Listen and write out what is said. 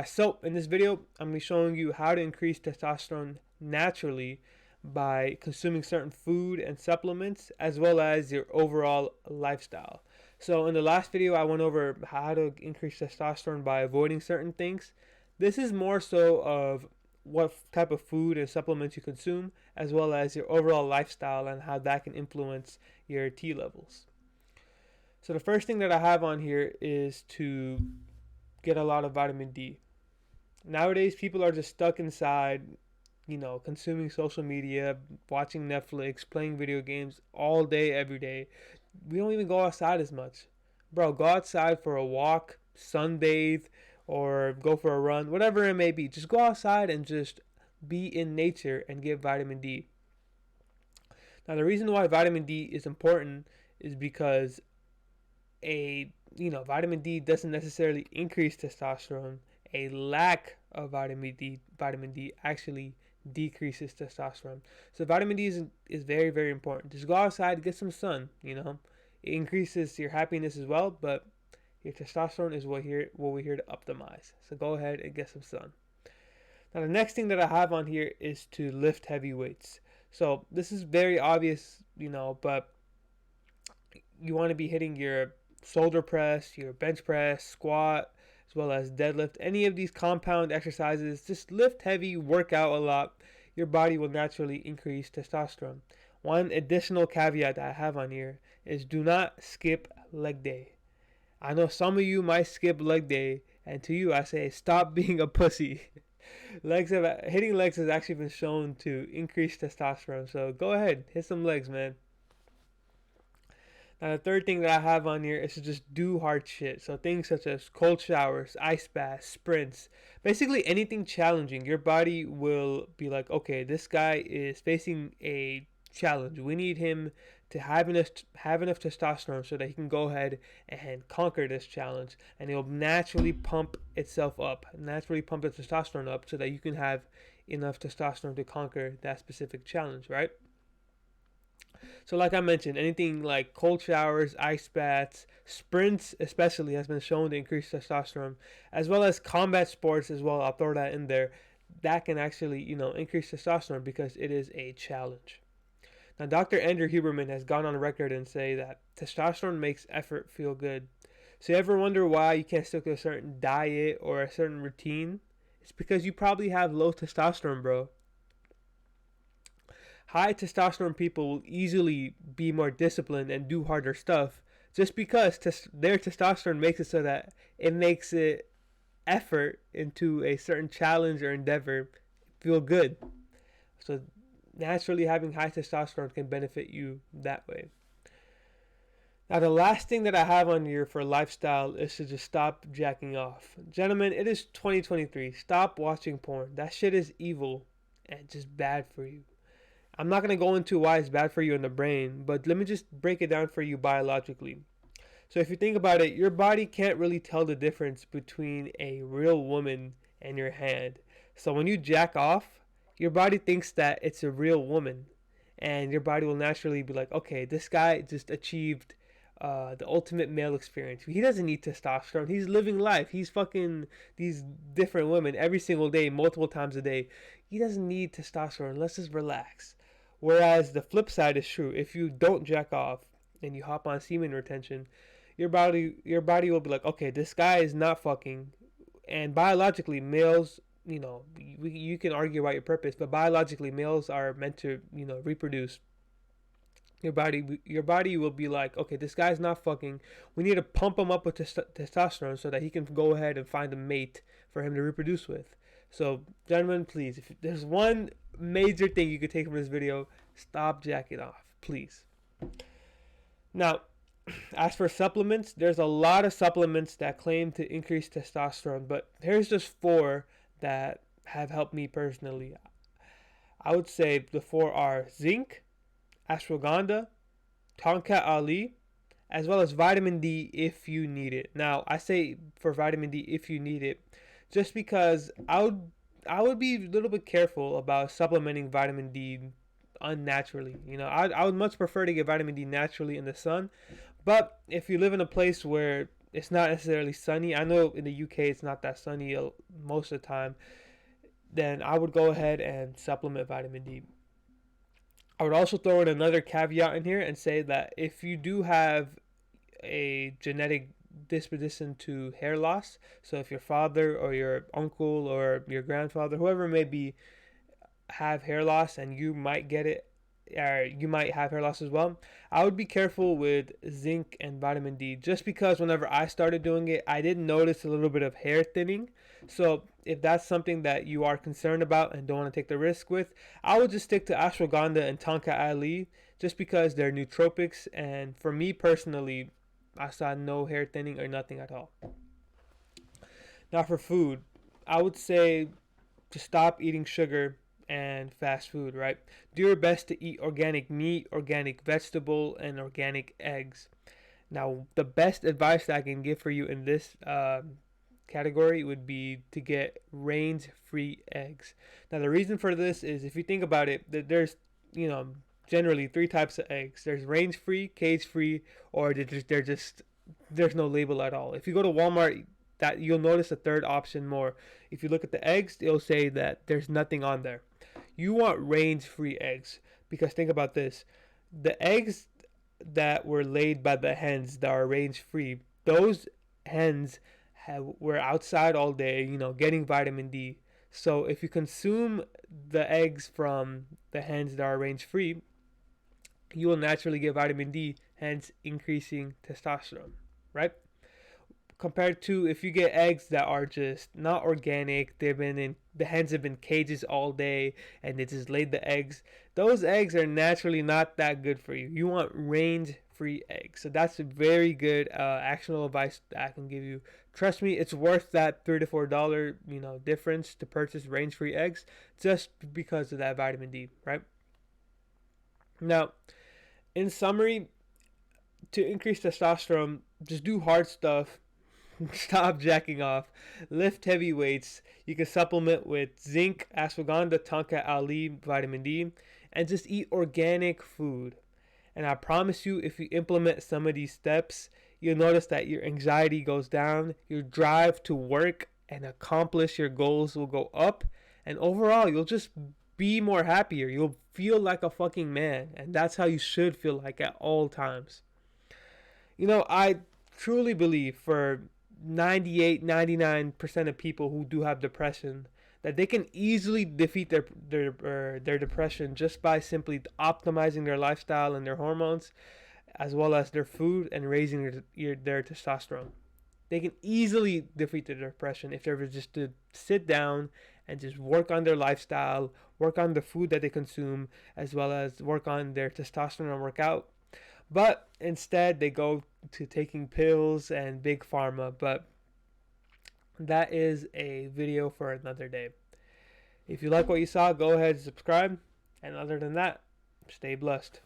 So in this video, I'm going to be showing you how to increase testosterone naturally by consuming certain food and supplements, as well as your overall lifestyle. So in the last video, I went over how to increase testosterone by avoiding certain things. This is more so of what type of food and supplements you consume, as well as your overall lifestyle and how that can influence your T levels. So the first thing that I have on here is to get a lot of vitamin D. Nowadays, people are just stuck inside, consuming social media, watching Netflix, playing video games all day, every day. We don't even go outside as much. Bro, go outside for a walk, sunbathe, or go for a run, whatever it may be. Just go outside and just be in nature and get vitamin D. Now, the reason why vitamin D is important is because vitamin D doesn't necessarily increase testosterone. A lack of vitamin D actually decreases testosterone. So vitamin D is very, very important. Just go outside, get some sun. It increases your happiness as well, but your testosterone is what we're here to optimize. So go ahead and get some sun. Now the next thing that I have on here is to lift heavy weights. So this is very obvious, but you want to be hitting your shoulder press, your bench press, squat, as well as deadlift. Any of these compound exercises, just lift heavy, work out a lot. Your body will naturally increase testosterone. One additional caveat that I have on here is do not skip leg day. I know some of you might skip leg day, and to you I say stop being a pussy. Hitting legs has actually been shown to increase testosterone, so go ahead, hit some legs, man. Now the third thing that I have on here is to just do hard shit. So things such as cold showers, ice baths, sprints, basically anything challenging. Your body will be like, okay, this guy is facing a challenge. We need him to have enough testosterone so that he can go ahead and conquer this challenge, and it'll naturally pump itself up, naturally pump the testosterone up so that you can have enough testosterone to conquer that specific challenge, right? So like I mentioned, anything like cold showers, ice baths, sprints especially has been shown to increase testosterone, as well as combat sports as well. I'll throw that in there. That can actually, increase testosterone because it is a challenge. Now, Dr. Andrew Huberman has gone on record and say that testosterone makes effort feel good. So you ever wonder why you can't stick to a certain diet or a certain routine? It's because you probably have low testosterone, bro. High testosterone people will easily be more disciplined and do harder stuff just because their testosterone makes it so that it makes it effort into a certain challenge or endeavor feel good. So naturally having high testosterone can benefit you that way. Now the last thing that I have on here for lifestyle is to just stop jacking off. Gentlemen, it is 2023. Stop watching porn. That shit is evil and just bad for you. I'm not going to go into why it's bad for you in the brain, but let me just break it down for you biologically. So if you think about it, your body can't really tell the difference between a real woman and your hand. So when you jack off, your body thinks that it's a real woman, and your body will naturally be like, okay, this guy just achieved the ultimate male experience. He doesn't need testosterone. He's living life. He's fucking these different women every single day, multiple times a day. He doesn't need testosterone. Let's just relax. Whereas the flip side is true. If you don't jack off and you hop on semen retention, your body will be like, okay, this guy is not fucking. And biologically, males, you can argue about your purpose, but biologically, males are meant to, reproduce. Your body will be like, okay, this guy's not fucking. We need to pump him up with testosterone so that he can go ahead and find a mate for him to reproduce with. So, gentlemen, please, if there's one major thing you could take from this video, stop jacking off, please. Now, as for supplements, there's a lot of supplements that claim to increase testosterone, but here's just 4 that have helped me personally. I would say the 4 are zinc, ashwagandha, tonkat ali, as well as vitamin D if you need it. Now, I say for vitamin D if you need it, just because I would be a little bit careful about supplementing vitamin D unnaturally. I would much prefer to get vitamin D naturally in the sun. But if you live in a place where it's not necessarily sunny. I know in the UK it's not that sunny most of the time. Then I would go ahead and supplement vitamin D. I would also throw in another caveat in here and say that if you do have a genetic disposition to hair loss, so if your father or your uncle or your grandfather, whoever it may be, have hair loss and you might get it, or you might have hair loss as well, I would be careful with zinc and vitamin D, just because whenever I started doing it, I did notice a little bit of hair thinning. So if that's something that you are concerned about and don't want to take the risk with, I would just stick to ashwagandha and tonka ali, just because they're nootropics, and for me personally, I saw no hair thinning or nothing at all. Now for food, I would say to stop eating sugar and fast food, right? Do your best to eat organic meat, organic vegetable, and organic eggs. Now, the best advice that I can give for you in this category would be to get range-free eggs. Now, the reason for this is if you think about it, there's, you know, generally three types of eggs. There's range-free, cage-free, or they're just there's no label at all. If you go to Walmart, that you'll notice a third option more. If you look at the eggs, it'll say that there's nothing on there. You want range-free eggs, because think about this: the eggs that were laid by the hens that are range-free, those hens were outside all day, getting vitamin D. So if you consume the eggs from the hens that are range-free, you will naturally get vitamin D, hence increasing testosterone, right? Compared to if you get eggs that are just not organic, the hens have been cages all day and they just laid the eggs. Those eggs are naturally not that good for you. You want range free eggs. So that's a very good actionable advice that I can give you. Trust me, it's worth that $3 to $4 difference to purchase range free eggs, just because of that vitamin D, right? Now, in summary, to increase testosterone, just do hard stuff. Stop jacking off. Lift heavy weights. You can supplement with zinc, ashwagandha, tonka ali, vitamin D, and just eat organic food. And I promise you, if you implement some of these steps, you'll notice that your anxiety goes down, your drive to work and accomplish your goals will go up, and overall, you'll just be more happier. You'll feel like a fucking man, and that's how you should feel like at all times. I truly believe for 98, 99% of people who do have depression, that they can easily defeat their depression just by simply optimizing their lifestyle and their hormones, as well as their food, and raising their testosterone. They can easily defeat their depression if they were just to sit down and just work on their lifestyle, work on the food that they consume, as well as work on their testosterone and work out. But instead, they go to taking pills and big pharma. But that is a video for another day. If you like what you saw, go ahead and subscribe. And other than that, stay blessed.